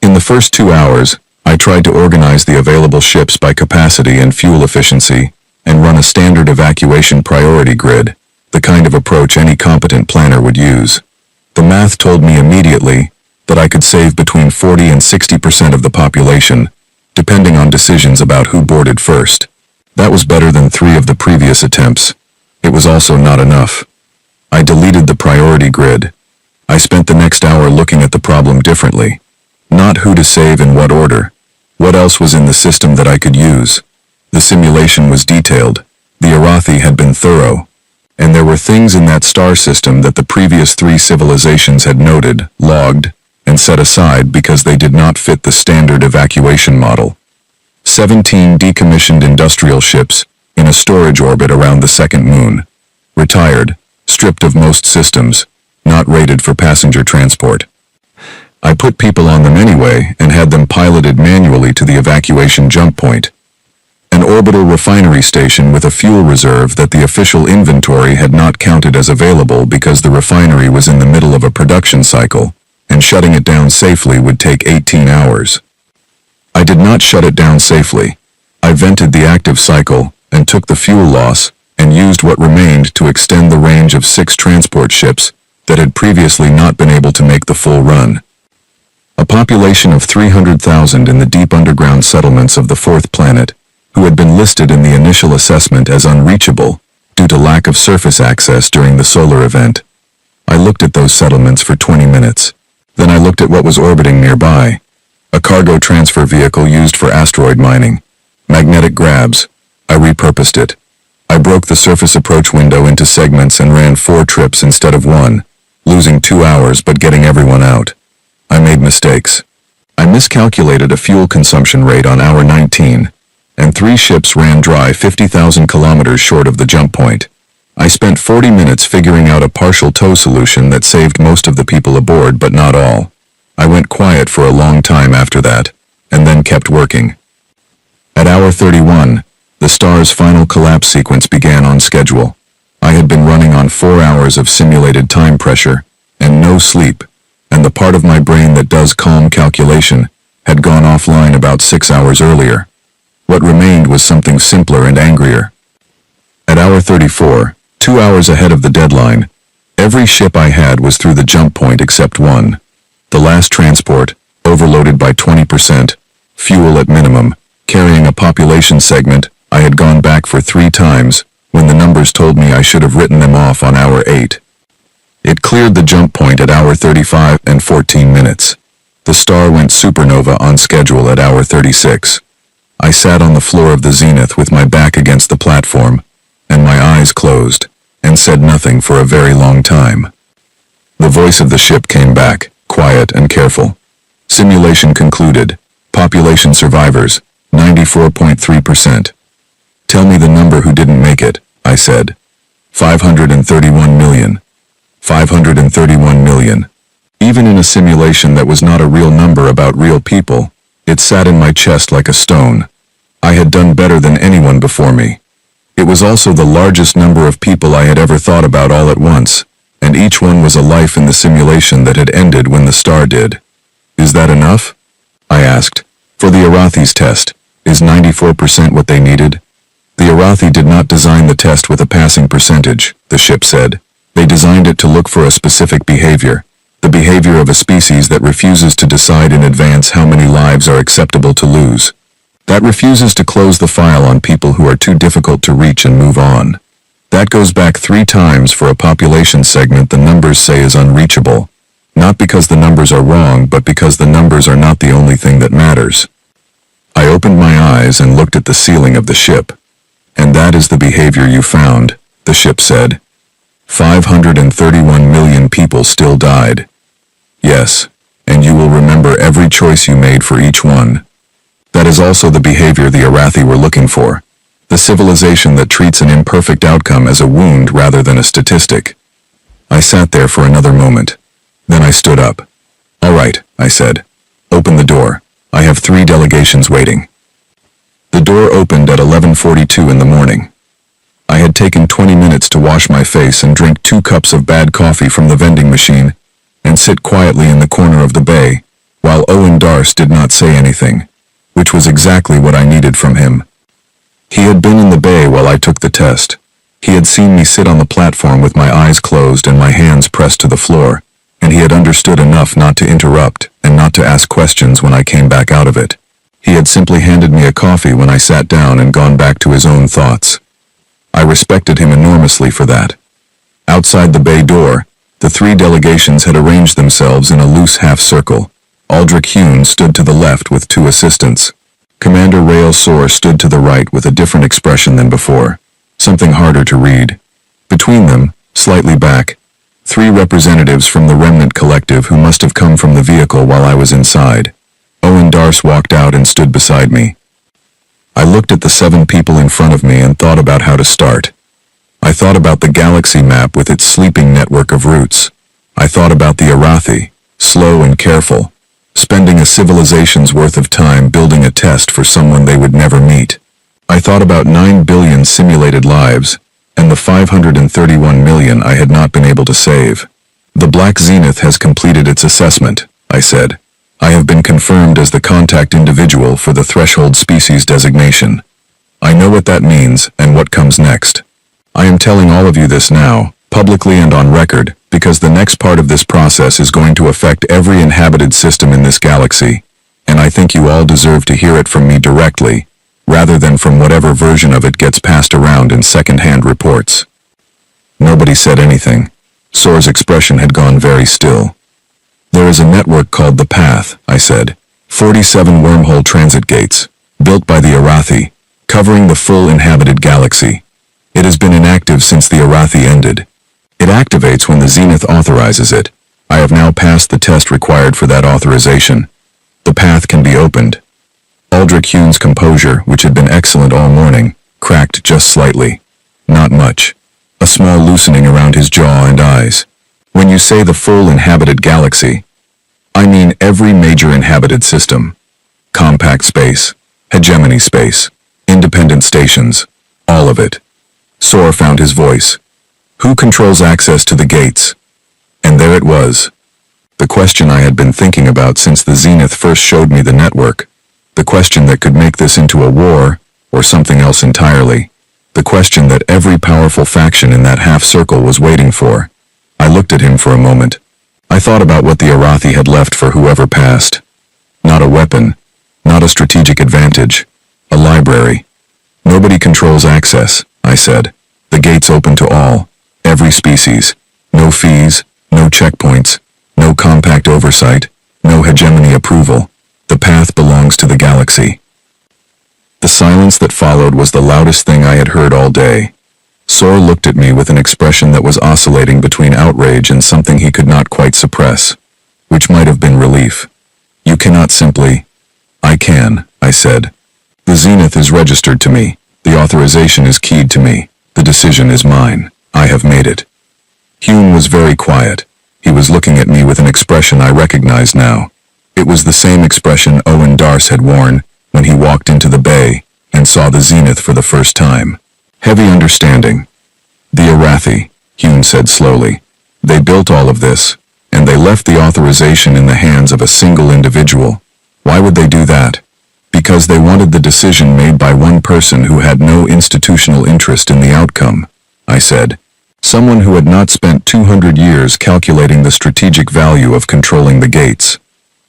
In the first 2 hours, I tried to organize the available ships by capacity and fuel efficiency, and run a standard evacuation priority grid, the kind of approach any competent planner would use. The math told me immediately that I could save between 40 and 60% of the population, depending on decisions about who boarded first. That was better than 3 of the previous attempts. It was also not enough. I deleted the priority grid. I spent the next hour looking at the problem differently. Not who to save in what order. What else was in the system that I could use? The simulation was detailed. The Arathi had been thorough. And there were things in that star system that the previous 3 civilizations had noted, logged, and set aside because they did not fit the standard evacuation model. 17 decommissioned industrial ships in a storage orbit around the second moon. Retired, stripped of most systems, not rated for passenger transport. I put people on them anyway and had them piloted manually to the evacuation jump point. An orbital refinery station with a fuel reserve that the official inventory had not counted as available because the refinery was in the middle of a production cycle, and shutting it down safely would take 18 hours. I did not shut it down safely. I vented the active cycle and took the fuel loss and used what remained to extend the range of 6 transport ships that had previously not been able to make the full run. A population of 300,000 in the deep underground settlements of the 4th planet, who had been listed in the initial assessment as unreachable due to lack of surface access during the solar event. I looked at those settlements for 20 minutes. Then I looked at what was orbiting nearby. A cargo transfer vehicle used for asteroid mining. Magnetic grabs. I repurposed it. I broke the surface approach window into segments and ran 4 trips instead of 1, losing 2 hours but getting everyone out. I made mistakes. I miscalculated a fuel consumption rate on hour 19, and 3 ships ran dry 50,000 kilometers short of the jump point. I spent 40 minutes figuring out a partial tow solution that saved most of the people aboard but not all. I went quiet for a long time after that, and then kept working. At hour 31, the star's final collapse sequence began on schedule. I had been running on 4 hours of simulated time pressure, and no sleep, and the part of my brain that does calm calculation had gone offline about 6 hours earlier. What remained was something simpler and angrier. At hour 34, 2 hours ahead of the deadline, every ship I had was through the jump point except one. The last transport, overloaded by 20%, fuel at minimum, carrying a population segment I had gone back for 3 times, when the numbers told me I should have written them off on hour 8. It cleared the jump point at hour 35 and 14 minutes. The star went supernova on schedule at hour 36. I sat on the floor of the Zenith with my back against the platform, and my eyes closed, and said nothing for a very long time. The voice of the ship came back, quiet and careful. Simulation concluded. Population survivors, 94.3%. Tell me the number who didn't make it, I said. 531 million. 531 million. Even in a simulation that was not a real number about real people, it sat in my chest like a stone. I had done better than anyone before me. It was also the largest number of people I had ever thought about all at once, and each one was a life in the simulation that had ended when the star did. Is that enough? I asked. For the Arathi's test, is 94% what they needed? The Arathi did not design the test with a passing percentage, the ship said. They designed it to look for a specific behavior, the behavior of a species that refuses to decide in advance how many lives are acceptable to lose. That refuses to close the file on people who are too difficult to reach and move on. That goes back 3 times for a population segment the numbers say is unreachable. Not because the numbers are wrong, but because the numbers are not the only thing that matters. I opened my eyes and looked at the ceiling of the ship. And that is the behavior you found, the ship said. 531 million people still died. Yes, and you will remember every choice you made for each one. That is also the behavior the Arathi were looking for. The civilization that treats an imperfect outcome as a wound rather than a statistic. I sat there for another moment. Then I stood up. All right, I said. Open the door. I have 3 delegations waiting. The door opened at 11:42 in the morning. I had taken 20 minutes to wash my face and drink 2 cups of bad coffee from the vending machine and sit quietly in the corner of the bay, while Owen Darce did not say anything, which was exactly what I needed from him. He had been in the bay while I took the test. He had seen me sit on the platform with my eyes closed and my hands pressed to the floor, and he had understood enough not to interrupt and not to ask questions when I came back out of it. He had simply handed me a coffee when I sat down and gone back to his own thoughts. I respected him enormously for that. Outside the bay door, the three delegations had arranged themselves in a loose half-circle. Aldrich Hune stood to the left with two assistants. Commander Rael Sor stood to the right with a different expression than before, something harder to read. Between them, slightly back, three representatives from the Remnant Collective who must have come from the vehicle while I was inside. Owen Darce walked out and stood beside me. I looked at the 7 people in front of me and thought about how to start. I thought about the galaxy map with its sleeping network of routes. I thought about the Arathi, slow and careful, spending a civilization's worth of time building a test for someone they would never meet. I thought about 9 billion simulated lives, and the 531 million I had not been able to save. The Black Zenith has completed its assessment, I said. I have been confirmed as the contact individual for the threshold species designation. I know what that means and what comes next. I am telling all of you this now, publicly and on record, because the next part of this process is going to affect every inhabited system in this galaxy, and I think you all deserve to hear it from me directly, rather than from whatever version of it gets passed around in second-hand reports. Nobody said anything. Sor's expression had gone very still. There is a network called the Path, I said. 47 wormhole transit gates, built by the Arathi, covering the full inhabited galaxy. It has been inactive since the Arathi ended. It activates when the Zenith authorizes it. I have now passed the test required for that authorization. The path can be opened. Aldrich Hune's composure, which had been excellent all morning, cracked just slightly. Not much. A small loosening around his jaw and eyes. When you say the full inhabited galaxy, I mean every major inhabited system. Compact space, hegemony space, independent stations, all of it. Sor found his voice. Who controls access to the gates? And there it was. The question I had been thinking about since the Zenith first showed me the network. The question that could make this into a war, or something else entirely. The question that every powerful faction in that half-circle was waiting for. I looked at him for a moment. I thought about what the Arathi had left for whoever passed. Not a weapon, not a strategic advantage, a library. Nobody controls access, I said. The gates open to all, every species. No fees, no checkpoints, no compact oversight, no hegemony approval. The path belongs to the galaxy. The silence that followed was the loudest thing I had heard all day. Sor looked at me with an expression that was oscillating between outrage and something he could not quite suppress, which might have been relief. You cannot simply... I can, I said. The Zenith is registered to me. The authorization is keyed to me. The decision is mine. I have made it. Hune was very quiet. He was looking at me with an expression I recognized now. It was the same expression Owen Darce had worn when he walked into the bay and saw the Zenith for the first time. Heavy understanding. The Arathi, Hune said slowly. They built all of this, and they left the authorization in the hands of a single individual. Why would they do that? Because they wanted the decision made by one person who had no institutional interest in the outcome, I said. Someone who had not spent 200 years calculating the strategic value of controlling the gates.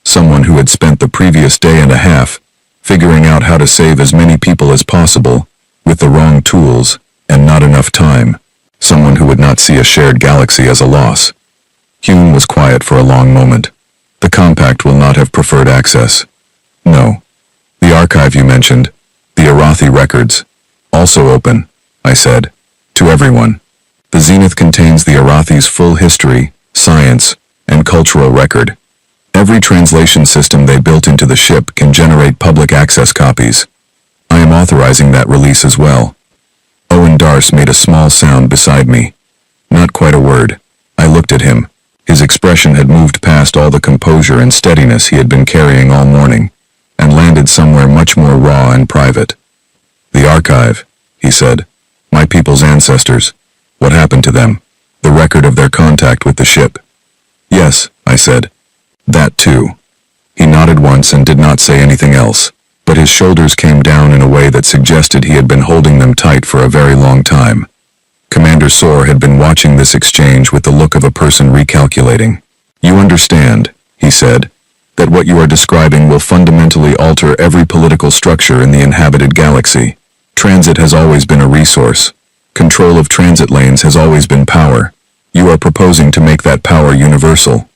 Someone who had spent the previous day and a half figuring out how to save as many people as possible with the wrong tools and not enough time. Someone who would not see a shared galaxy as a loss. Hune was quiet for a long moment. The compact will not have preferred access. No. The archive you mentioned, the Arathi records, also open, I said, to everyone. The Zenith contains the Arathi's full history, science, and cultural record. Every translation system they built into the ship can generate public access copies. I am authorizing that release as well. Owen Darce made a small sound beside me. Not quite a word. I looked at him. His expression had moved past all the composure and steadiness he had been carrying all morning, and landed somewhere much more raw and private. The archive, he said. My people's ancestors. What happened to them? The record of their contact with the ship. Yes, I said. That too. He nodded once and did not say anything else, but his shoulders came down in a way that suggested he had been holding them tight for a very long time. Commander Sor had been watching this exchange with the look of a person recalculating. You understand, he said, that what you are describing will fundamentally alter every political structure in the inhabited galaxy. Transit has always been a resource. Control of transit lanes has always been power. You are proposing to make that power universal.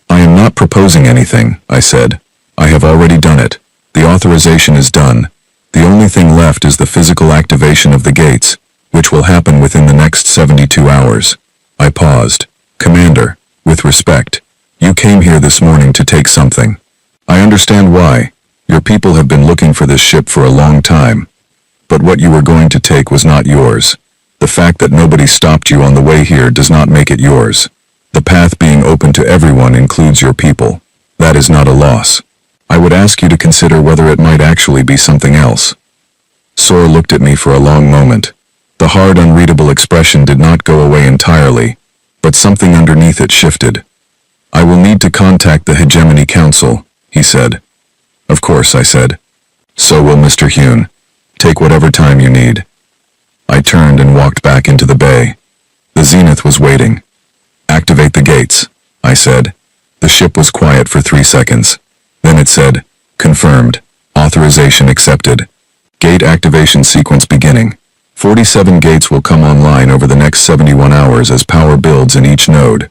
I am not proposing anything, I said. I have already done it. The authorization is done. The only thing left is the physical activation of the gates, which will happen within the next 72 hours. I paused. Commander, with respect, you came here this morning to take something. I understand why. Your people have been looking for this ship for a long time. But what you were going to take was not yours. The fact that nobody stopped you on the way here does not make it yours. The path being open to everyone includes your people. That is not a loss. I would ask you to consider whether it might actually be something else. Sor looked at me for a long moment. The hard, unreadable expression did not go away entirely, but something underneath it shifted. I will need to contact the Hegemony Council, he said. Of course, I said. So will Mr. Hune. Take whatever time you need. I turned and walked back into the bay. The Zenith was waiting. Activate the gates, I said. The ship was quiet for 3 seconds. Then it said, confirmed. Authorization accepted. Gate activation sequence beginning. 47 gates will come online over the next 71 hours as power builds in each node.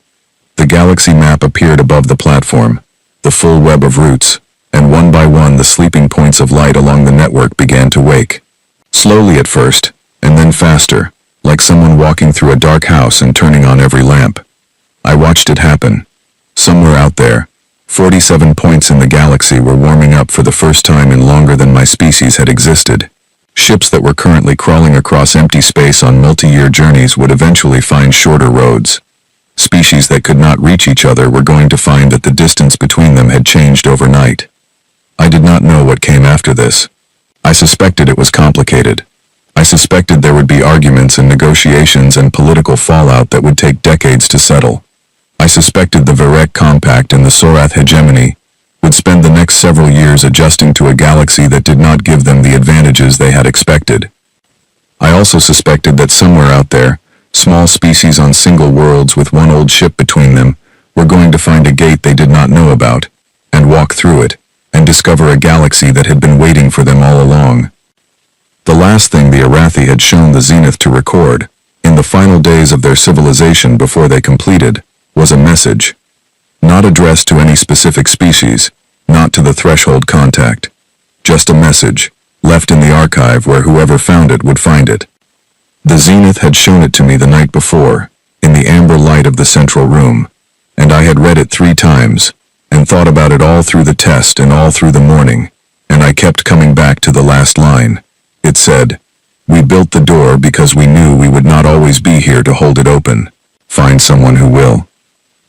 The galaxy map appeared above the platform, the full web of routes, and one by one the sleeping points of light along the network began to wake. Slowly at first, and then faster, like someone walking through a dark house and turning on every lamp. I watched it happen. Somewhere out there, 47 points in the galaxy were warming up for the first time in longer than my species had existed. Ships that were currently crawling across empty space on multi-year journeys would eventually find shorter roads. Species that could not reach each other were going to find that the distance between them had changed overnight. I did not know what came after this. I suspected it was complicated. I suspected there would be arguments and negotiations and political fallout that would take decades to settle. I suspected the Varek Compact and the Sorath Hegemony would spend the next several years adjusting to a galaxy that did not give them the advantages they had expected. I also suspected that somewhere out there, small species on single worlds with one old ship between them were going to find a gate they did not know about, and walk through it, and discover a galaxy that had been waiting for them all along. The last thing the Arathi had shown the Zenith to record, in the final days of their civilization before they completed, was a message. Not addressed to any specific species, not to the threshold contact. Just a message, left in the archive where whoever found it would find it. The Zenith had shown it to me the night before, in the amber light of the central room, and I had read it 3 times, and thought about it all through the test and all through the morning, and I kept coming back to the last line. It said, "We built the door because we knew we would not always be here to hold it open. Find someone who will."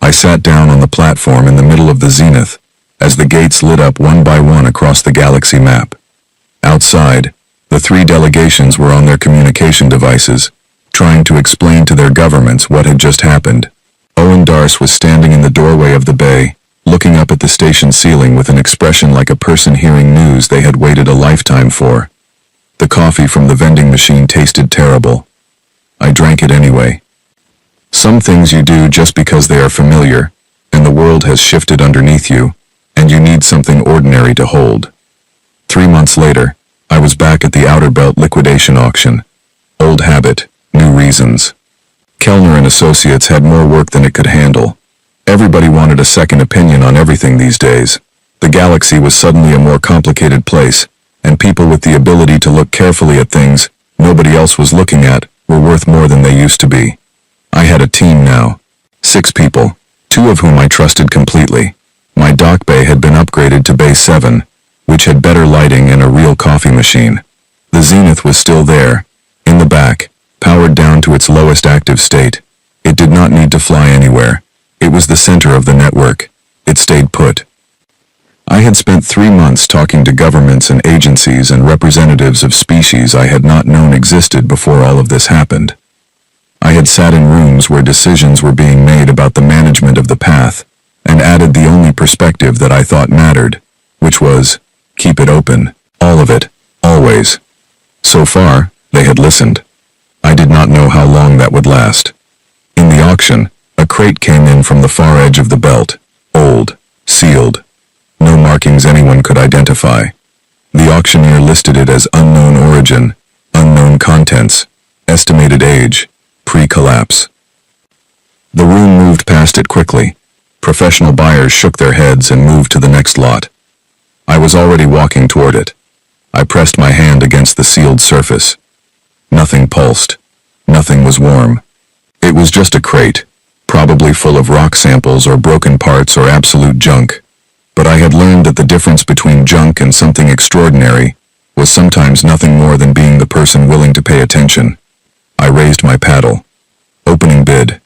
I sat down on the platform in the middle of the Zenith, as the gates lit up one by one across the galaxy map. Outside, the 3 delegations were on their communication devices, trying to explain to their governments what had just happened. Owen Darce was standing in the doorway of the bay, looking up at the station ceiling with an expression like a person hearing news they had waited a lifetime for. The coffee from the vending machine tasted terrible. I drank it anyway. Some things you do just because they are familiar, and the world has shifted underneath you, and you need something ordinary to hold. 3 months later, I was back at the Outer Belt liquidation auction. Old habit, new reasons. Kellner and Associates had more work than it could handle. Everybody wanted a second opinion on everything these days. The galaxy was suddenly a more complicated place, and people with the ability to look carefully at things nobody else was looking at were worth more than they used to be. I had a team now. 6 people, 2 of whom I trusted completely. My dock bay had been upgraded to Bay 7, which had better lighting and a real coffee machine. The Zenith was still there, in the back, powered down to its lowest active state. It did not need to fly anywhere. It was the center of the network. It stayed put. I had spent 3 months talking to governments and agencies and representatives of species I had not known existed before all of this happened. I had sat in rooms where decisions were being made about the management of the path, and added the only perspective that I thought mattered, which was, keep it open, all of it, always. So far, they had listened. I did not know how long that would last. In the auction, a crate came in from the far edge of the belt, old, sealed. No markings anyone could identify. The auctioneer listed it as unknown origin, unknown contents, estimated age, pre-collapse. The room moved past it quickly. Professional buyers shook their heads and moved to the next lot. I was already walking toward it. I pressed my hand against the sealed surface. Nothing pulsed. Nothing was warm. It was just a crate, probably full of rock samples or broken parts or absolute junk. But I had learned that the difference between junk and something extraordinary was sometimes nothing more than being the person willing to pay attention. I raised my paddle. Opening bid.